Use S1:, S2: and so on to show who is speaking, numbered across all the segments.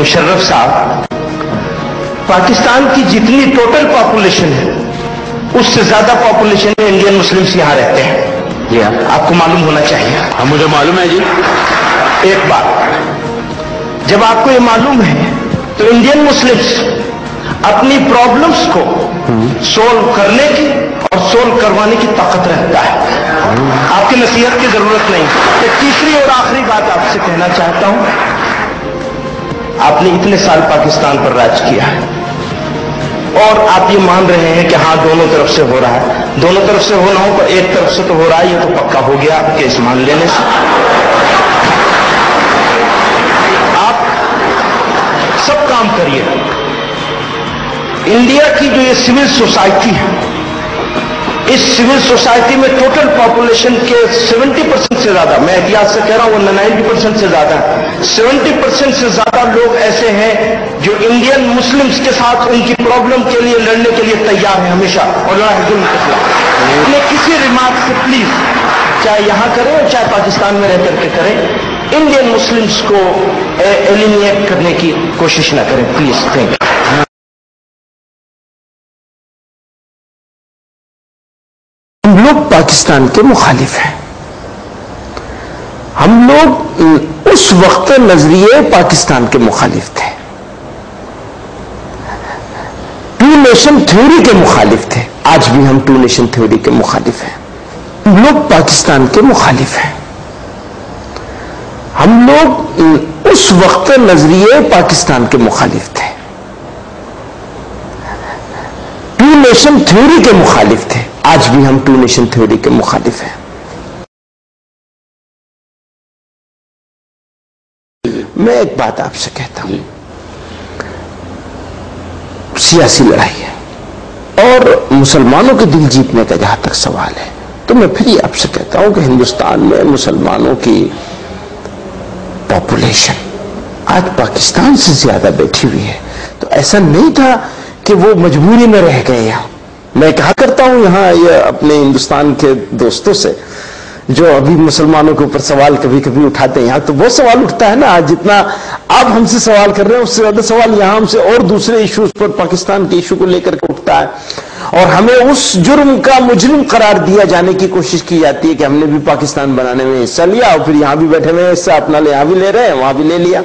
S1: मुशर्रफ साहब, पाकिस्तान की जितनी टोटल पॉपुलेशन है उससे ज्यादा पॉपुलेशन में इंडियन मुस्लिम्स यहां रहते हैं। जी हाँ, आपको मालूम होना चाहिए।
S2: हाँ, मुझे मालूम है जी।
S1: एक बात, जब आपको ये मालूम है तो इंडियन मुस्लिम्स अपनी प्रॉब्लम्स को सोल्व करने की और सोल्व करवाने की ताकत रखता है। आपकी नसीहत की जरूरत नहीं। एक तीसरी और आखिरी बात आपसे कहना चाहता हूं, आपने इतने साल पाकिस्तान पर राज किया है और आप ये मान रहे हैं कि हाँ दोनों तरफ से हो रहा है। दोनों तरफ से हो ना हो पर एक तरफ से तो हो रहा है, ये तो पक्का हो गया केस मान लेने से। आप सब काम करिए। इंडिया की जो ये सिविल सोसाइटी है, इस सिविल सोसाइटी में टोटल पॉपुलेशन के 70% से ज्यादा, मैं एहतियात से कह रहा हूं 90% से ज्यादा, 70% से ज्यादा लोग ऐसे हैं जो इंडियन मुस्लिम्स के साथ उनकी प्रॉब्लम के लिए लड़ने के लिए तैयार हैं हमेशा, और जुल्म के खिलाफ। अपने किसी रिमार्क से प्लीज, चाहे यहां करें और चाहे पाकिस्तान में रह करके करें, इंडियन मुस्लिम्स को एलिमिनेट करने की कोशिश ना करें प्लीज। Thank you. हम लोग पाकिस्तान के मुखालिफ हैं। हम लोग उस वक्त नजरिए पाकिस्तान के मुखालिफ थे, टू नेशन थ्योरी के मुखालिफ थे। आज भी हम टू नेशन थ्योरी के मुखालिफ हैं। हम लोग पाकिस्तान के मुखालिफ हैं। हम लोग उस वक्त नजरिए पाकिस्तान के मुखालिफ थे, टू नेशन थ्योरी के मुखालिफ थे। आज भी हम टू नेशन थ्योरी के मुखालिफ हैं। मैं एक बात आपसे कहता हूं, सियासी लड़ाई है और मुसलमानों के दिल जीतने का जहां तक सवाल है, तो मैं फिर ये आपसे कहता हूं कि हिंदुस्तान में मुसलमानों की पॉपुलेशन आज पाकिस्तान से ज्यादा बैठी हुई है। तो ऐसा नहीं था कि वो मजबूरी में रह गए यहां। मैं कहा करता हूं यहां ये अपने हिंदुस्तान के दोस्तों से जो अभी मुसलमानों के ऊपर सवाल कभी कभी उठाते हैं, यहां तो बहुत सवाल उठता है ना, आज जितना आप हमसे सवाल कर रहे हैं उससे ज्यादा सवाल यहां हमसे और दूसरे इश्यूज पर, पाकिस्तान के इशू को लेकर के उठता है। और हमें उस जुर्म का मुजरिम करार दिया जाने की कोशिश की जाती है कि हमने भी पाकिस्तान बनाने में हिस्सा लिया और फिर यहां भी बैठे हुए हिस्सा अपना ले, यहां भी ले रहे हैं वहां भी ले लिया।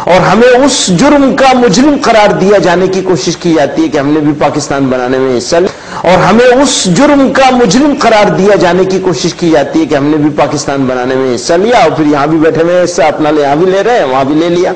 S1: और हमें उस जुर्म का मुजरिम करार दिया जाने की कोशिश की जाती है कि हमने भी पाकिस्तान बनाने में हिस्सा लिया। और हमें उस जुर्म का मुजरिम करार दिया जाने की कोशिश की जाती है कि हमने भी पाकिस्तान बनाने में हिस्सा लिया और फिर यहां भी बैठे हुए हिस्सा अपना ले, यहां भी ले रहे हैं वहां भी ले लिया।